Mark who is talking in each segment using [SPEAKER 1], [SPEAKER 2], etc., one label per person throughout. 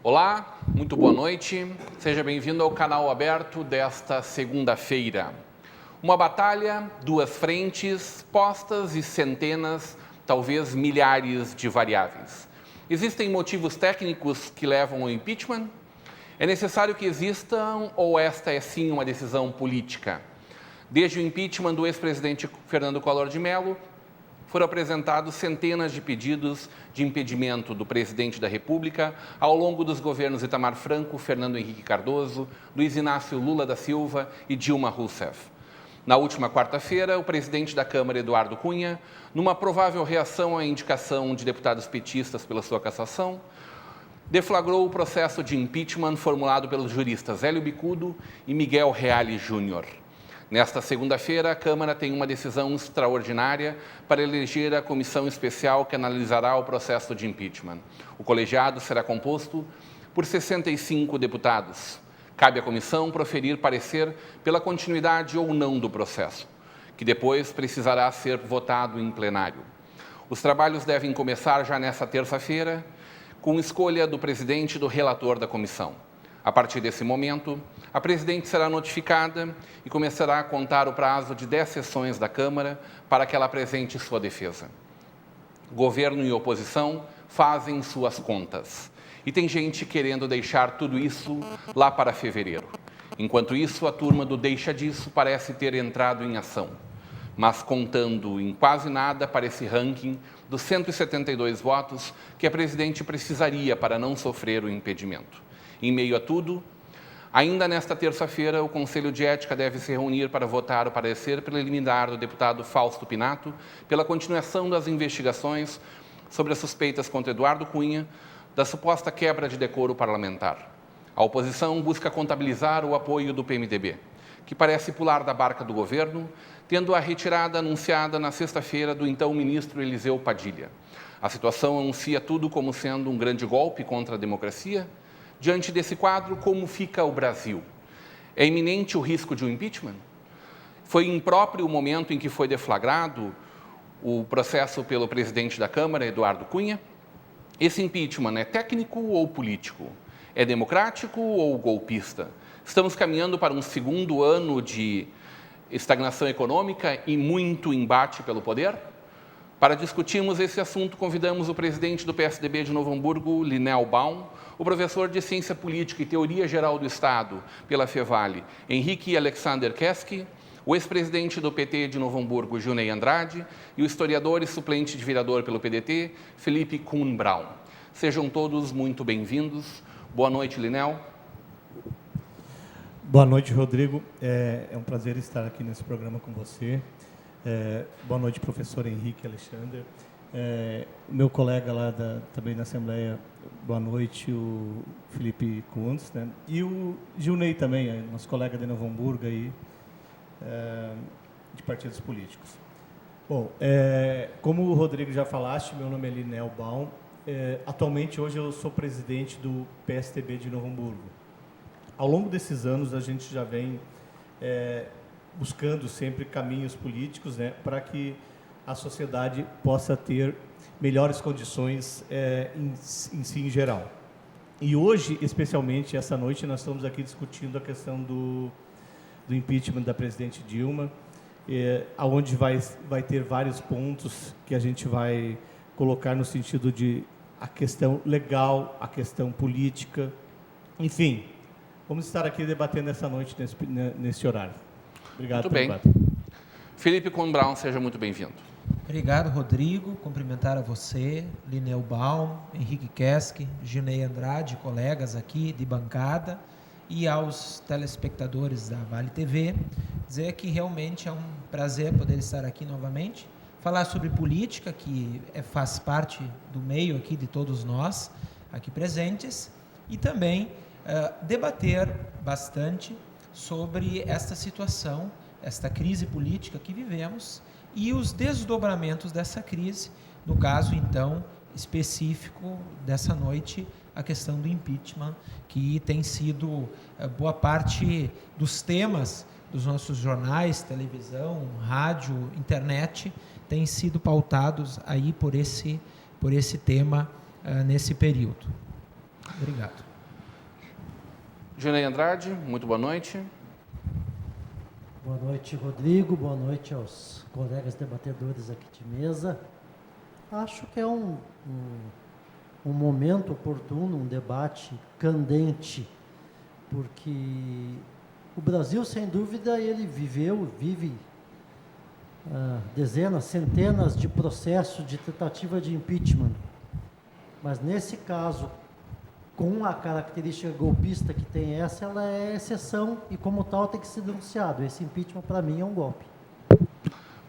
[SPEAKER 1] Olá, muito boa noite. Seja bem-vindo ao canal aberto desta segunda-feira. Uma batalha, duas frentes, postas e centenas, talvez milhares de variáveis. Existem motivos técnicos que levam ao impeachment? É necessário que existam ou esta é sim uma decisão política? Desde o impeachment do ex-presidente Fernando Collor de Mello, foram apresentados centenas de pedidos de impedimento do presidente da República ao longo dos governos Itamar Franco, Fernando Henrique Cardoso, Luiz Inácio Lula da Silva e Dilma Rousseff. Na última quarta-feira, o presidente da Câmara, Eduardo Cunha, numa provável reação à indicação de deputados petistas pela sua cassação, deflagrou o processo de impeachment formulado pelos juristas Hélio Bicudo e Miguel Reale Júnior. Nesta segunda-feira, a Câmara tem uma decisão extraordinária para eleger a comissão especial que analisará o processo de impeachment. O colegiado será composto por 65 deputados. Cabe à comissão proferir parecer pela continuidade ou não do processo, que depois precisará ser votado em plenário. Os trabalhos devem começar já nesta terça-feira, com escolha do presidente e do relator da comissão. A partir desse momento, a presidente será notificada e começará a contar o prazo de 10 sessões da Câmara para que ela apresente sua defesa. Governo e oposição fazem suas contas. E tem gente querendo deixar tudo isso lá para fevereiro. Enquanto isso, a turma do deixa disso parece ter entrado em ação, mas contando em quase nada para esse ranking dos 172 votos que a presidente precisaria para não sofrer o impedimento. Em meio a tudo, ainda nesta terça-feira, o Conselho de Ética deve se reunir para votar o parecer preliminar do deputado Fausto Pinato pela continuação das investigações sobre as suspeitas contra Eduardo Cunha da suposta quebra de decoro parlamentar. A oposição busca contabilizar o apoio do PMDB, que parece pular da barca do governo, tendo a retirada anunciada na sexta-feira do então ministro Eliseu Padilha. A situação anuncia tudo como sendo um grande golpe contra a democracia. Diante desse quadro, como fica o Brasil? É iminente o risco de um impeachment? Foi impróprio o momento em que foi deflagrado o processo pelo presidente da Câmara, Eduardo Cunha? Esse impeachment é técnico ou político? É democrático ou golpista? Estamos caminhando para um segundo ano de estagnação econômica e muito embate pelo poder? Para discutirmos esse assunto, convidamos o presidente do PSDB de Novo Hamburgo, Linel Baum, o professor de Ciência Política e Teoria Geral do Estado pela Fevale, Henrique Alexander Keski, o ex-presidente do PT de Novo Hamburgo, Junei Andrade, e o historiador e suplente de vereador pelo PDT, Felipe Kuhn Braun. Sejam todos muito bem-vindos. Boa noite, Linel.
[SPEAKER 2] Boa noite, Rodrigo. É um prazer estar aqui nesse programa com você. Boa noite, professor Henrique Alexander. Meu colega lá também na Assembleia, boa noite, o Felipe Kuntz, né? E o Gilney também, nosso colega de Novo Hamburgo, aí, de partidos políticos. Bom, como o Rodrigo já falaste, meu nome é Linel Baum. Atualmente, hoje, eu sou presidente do PSDB de Novo Hamburgo. Ao longo desses anos, a gente já vem buscando sempre caminhos políticos, né, para que a sociedade possa ter melhores condições em geral. E hoje, especialmente, essa noite, nós estamos aqui discutindo a questão do impeachment da presidente Dilma, onde vai ter vários pontos que a gente vai colocar no sentido de a questão legal, a questão política, enfim. Vamos estar aqui debatendo essa noite nesse horário. Obrigado.
[SPEAKER 1] Muito bem. Felipe Kuhn Braun, seja muito bem-vindo.
[SPEAKER 3] Obrigado, Rodrigo. Cumprimentar a você, Linel Baum, Henrique Keski, Junei Andrade, colegas aqui de bancada, e aos telespectadores da Vale TV. Dizer que realmente é um prazer poder estar aqui novamente, falar sobre política, que faz parte do meio aqui de todos nós, aqui presentes, e também debater bastante sobre esta situação, esta crise política que vivemos e os desdobramentos dessa crise, no caso, então, específico dessa noite, a questão do impeachment, que tem sido boa parte dos temas dos nossos jornais, televisão, rádio, internet, têm sido pautados aí por esse tema nesse período. Obrigado.
[SPEAKER 1] Gineia Andrade, muito boa noite.
[SPEAKER 4] Boa noite, Rodrigo. Boa noite aos colegas debatedores aqui de mesa. Acho que é um momento oportuno, um debate candente, porque o Brasil, sem dúvida, ele vive dezenas, centenas de processos de tentativa de impeachment. Mas, nesse caso, com a característica golpista que tem essa, ela é exceção e, como tal, tem que ser denunciado. Esse impeachment, para mim, é um golpe.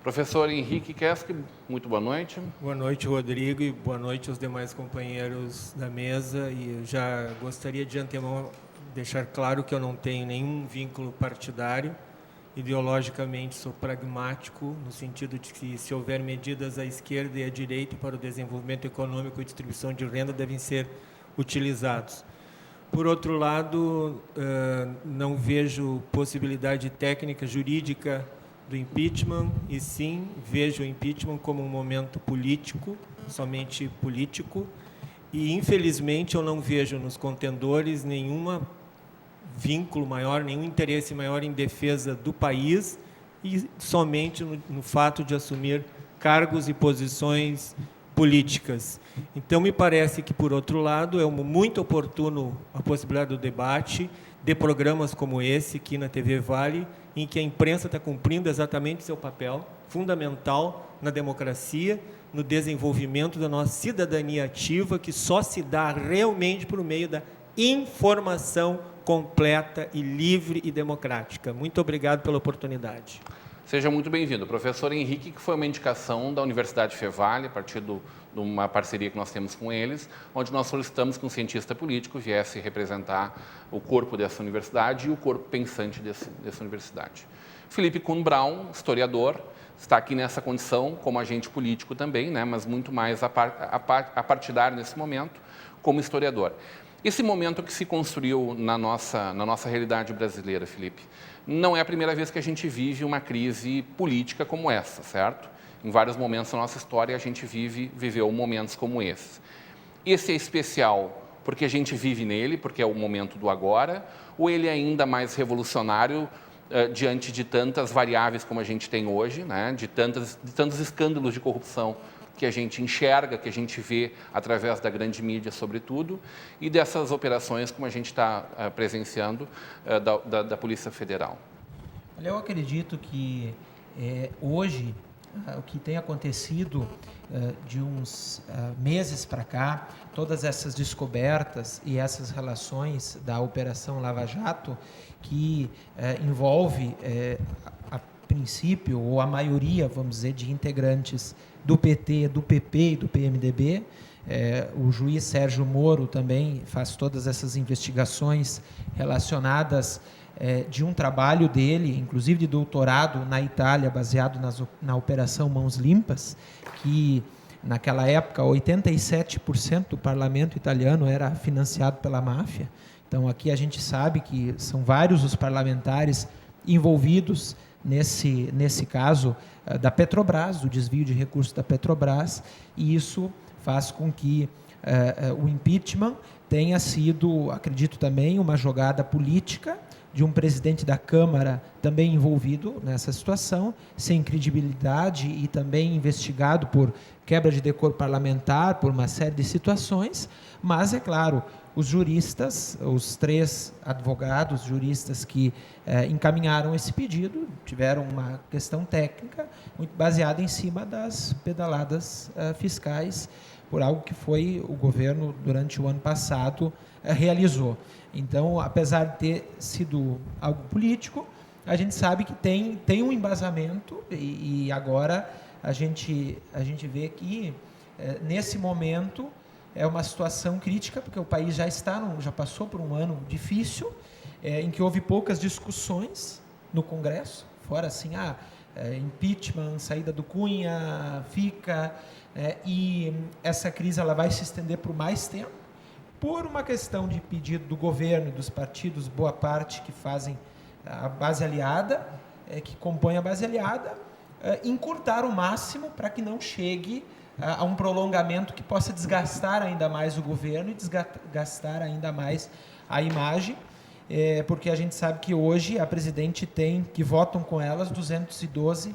[SPEAKER 1] Professor Henrique Kesk, muito boa noite.
[SPEAKER 5] Boa noite, Rodrigo, e boa noite aos demais companheiros da mesa. E eu já gostaria de antemão deixar claro que eu não tenho nenhum vínculo partidário. Ideologicamente, sou pragmático, no sentido de que, se houver medidas à esquerda e à direita para o desenvolvimento econômico e distribuição de renda, devem ser utilizados. Por outro lado, não vejo possibilidade técnica, jurídica do impeachment, e sim vejo o impeachment como um momento político, somente político, e infelizmente eu não vejo nos contendores nenhum vínculo maior, nenhum interesse maior em defesa do país e somente no fato de assumir cargos e posições políticas. Então, me parece que, por outro lado, é muito oportuno a possibilidade do debate, de programas como esse, aqui na TV Vale, em que a imprensa está cumprindo exatamente seu papel fundamental na democracia, no desenvolvimento da nossa cidadania ativa, que só se dá realmente por meio da informação completa e livre e democrática. Muito obrigado pela oportunidade.
[SPEAKER 1] Seja muito bem-vindo. Professor Henrique, que foi uma indicação da Universidade Fevale, a partir de uma parceria que nós temos com eles, onde nós solicitamos que um cientista político viesse representar o corpo dessa universidade e o corpo pensante dessa universidade. Felipe Kuhn Braun, historiador, está aqui nessa condição como agente político também, né, mas muito mais a partidário nesse momento, como historiador. Esse momento que se construiu na nossa realidade brasileira, Felipe, não é a primeira vez que a gente vive uma crise política como essa, certo? Em vários momentos da nossa história a gente viveu momentos como esse. Esse é especial porque a gente vive nele, porque é o momento do agora, ou ele é ainda mais revolucionário diante de tantas variáveis como a gente tem hoje, né? de tantos escândalos de corrupção que a gente enxerga, que a gente vê através da grande mídia, sobretudo, e dessas operações como a gente está presenciando da Polícia Federal.
[SPEAKER 3] Eu acredito que hoje o que tem acontecido de uns meses para cá, todas essas descobertas e essas relações da Operação Lava Jato, que envolve a princípio, ou a maioria, vamos dizer, de integrantes do PT, do PP e do PMDB. O juiz Sérgio Moro também faz todas essas investigações relacionadas de um trabalho dele, inclusive de doutorado na Itália, baseado na Operação Mãos Limpas, que naquela época 87% do parlamento italiano era financiado pela máfia. Então aqui a gente sabe que são vários os parlamentares envolvidos nesse caso da Petrobras, do desvio de recursos da Petrobras, e isso faz com que o impeachment tenha sido, acredito também, uma jogada política de um presidente da Câmara também envolvido nessa situação, sem credibilidade e também investigado por quebra de decoro parlamentar, por uma série de situações, mas, é claro, os juristas, os 3 advogados juristas que encaminharam esse pedido, tiveram uma questão técnica muito baseada em cima das pedaladas fiscais, por algo que foi o governo, durante o ano passado, realizou. Então, apesar de ter sido algo político, a gente sabe que tem um embasamento e agora a gente vê que, nesse momento, é uma situação crítica, porque o país já passou por um ano difícil, em que houve poucas discussões no Congresso, fora assim, impeachment, saída do Cunha, e essa crise ela vai se estender por mais tempo, por uma questão de pedido do governo e dos partidos, boa parte que fazem a base aliada, que compõem a base aliada, encurtar o máximo para que não chegue a um prolongamento que possa desgastar ainda mais o governo e desgastar ainda mais a imagem, porque a gente sabe que hoje a presidente tem, que votam com ela 212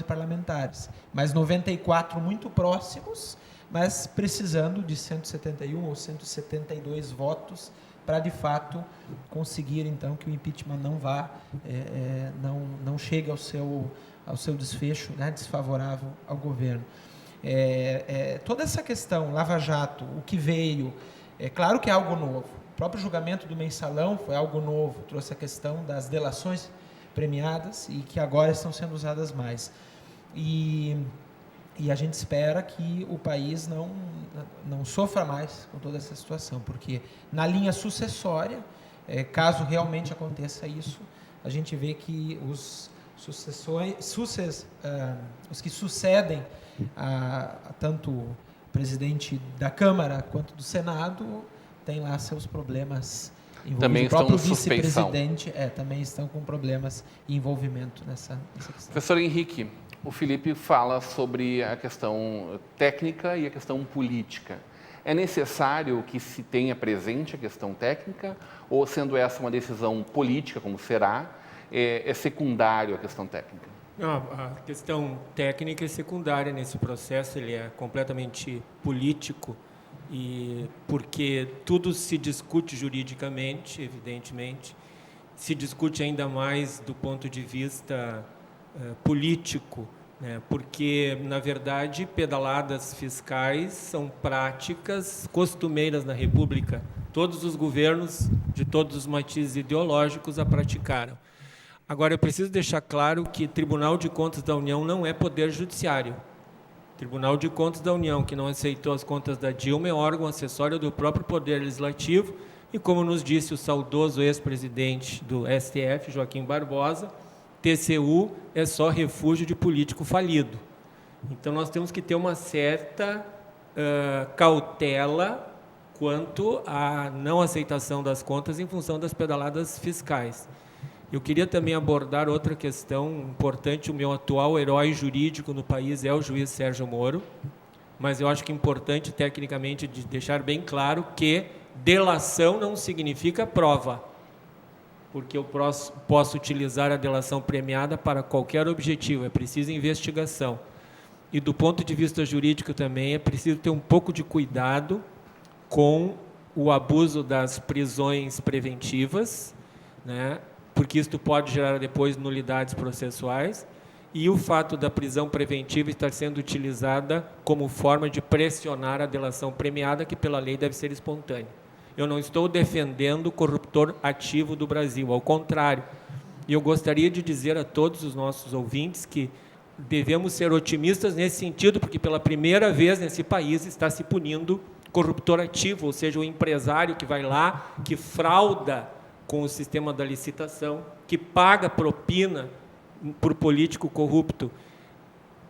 [SPEAKER 3] parlamentares, mas 94 muito próximos, mas precisando de 171 ou 172 votos para, de fato, conseguir, então, que o impeachment não chegue ao seu desfecho, né, desfavorável ao governo. Toda essa questão, Lava Jato, o que veio, é claro que é algo novo. O próprio julgamento do Mensalão foi algo novo, trouxe a questão das delações premiadas e que agora estão sendo usadas mais. E a gente espera que o país não sofra mais com toda essa situação, porque na linha sucessória, caso realmente aconteça isso, a gente vê que os que sucedem tanto o presidente da Câmara quanto do Senado têm lá seus problemas envolvidos.
[SPEAKER 1] Também
[SPEAKER 3] o próprio
[SPEAKER 1] estão
[SPEAKER 3] vice-presidente também estão com problemas e envolvimento nessa questão.
[SPEAKER 1] Professor Henrique, o Felipe fala sobre a questão técnica e a questão política. É necessário que se tenha presente a questão técnica, ou, sendo essa uma decisão política, como será, é secundário a questão técnica?
[SPEAKER 5] Não, a questão técnica é secundária nesse processo, ele é completamente político, e porque tudo se discute juridicamente, evidentemente, se discute ainda mais do ponto de vista político, né? Porque, na verdade, pedaladas fiscais são práticas costumeiras na República. Todos os governos, de todos os matizes ideológicos, a praticaram. Agora, eu preciso deixar claro que Tribunal de Contas da União não é poder judiciário. Tribunal de Contas da União, que não aceitou as contas da Dilma, é órgão acessório do próprio Poder Legislativo, e, como nos disse o saudoso ex-presidente do STF, Joaquim Barbosa, TCU é só refúgio de político falido. Então, nós temos que ter uma certa cautela quanto à não aceitação das contas em função das pedaladas fiscais. Eu queria também abordar outra questão importante. O meu atual herói jurídico no país é o juiz Sérgio Moro, mas eu acho que é importante, tecnicamente, de deixar bem claro que delação não significa prova, porque eu posso utilizar a delação premiada para qualquer objetivo, é preciso investigação. E, do ponto de vista jurídico também, é preciso ter um pouco de cuidado com o abuso das prisões preventivas, né? Porque isto pode gerar depois nulidades processuais, e o fato da prisão preventiva estar sendo utilizada como forma de pressionar a delação premiada, que pela lei deve ser espontânea. Eu não estou defendendo o corruptor ativo do Brasil, ao contrário. E eu gostaria de dizer a todos os nossos ouvintes que devemos ser otimistas nesse sentido, porque pela primeira vez nesse país está se punindo corruptor ativo, ou seja, o empresário que vai lá, que frauda com o sistema da licitação, que paga propina por político corrupto.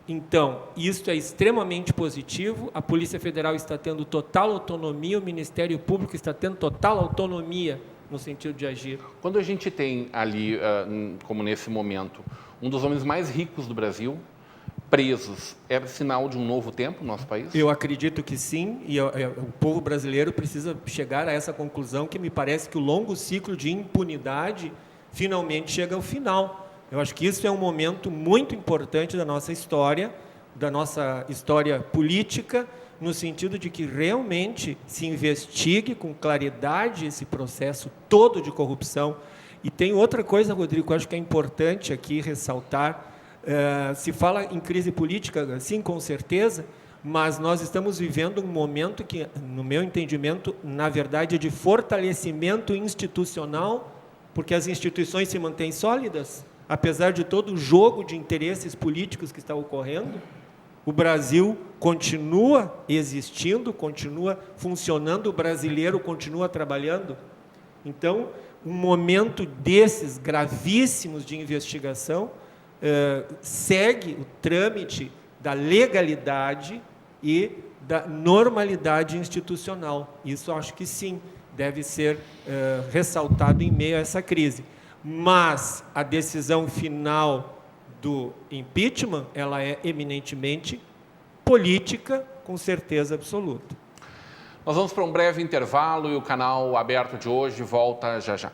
[SPEAKER 5] Então, isso é extremamente positivo, a Polícia Federal está tendo total autonomia, o Ministério Público está tendo total autonomia no sentido de agir.
[SPEAKER 1] Quando a gente tem ali, como nesse momento, um dos homens mais ricos do Brasil, presos, é sinal de um novo tempo no nosso país?
[SPEAKER 5] Eu acredito que sim, e o povo brasileiro precisa chegar a essa conclusão, que me parece que o longo ciclo de impunidade finalmente chega ao final. Eu acho que isso é um momento muito importante da nossa história política, no sentido de que realmente se investigue com claridade esse processo todo de corrupção. E tem outra coisa, Rodrigo, que eu acho que é importante aqui ressaltar. Se fala em crise política, sim, com certeza, mas nós estamos vivendo um momento que, no meu entendimento, na verdade, é de fortalecimento institucional, porque as instituições se mantêm sólidas, apesar de todo o jogo de interesses políticos que está ocorrendo. O Brasil continua existindo, continua funcionando, o brasileiro continua trabalhando. Então, um momento desses gravíssimos de investigação segue o trâmite da legalidade e da normalidade institucional. Isso acho que sim, deve ser ressaltado em meio a essa crise. Mas a decisão final do impeachment, ela é eminentemente política, com certeza absoluta.
[SPEAKER 1] Nós vamos para um breve intervalo e o canal aberto de hoje volta já já.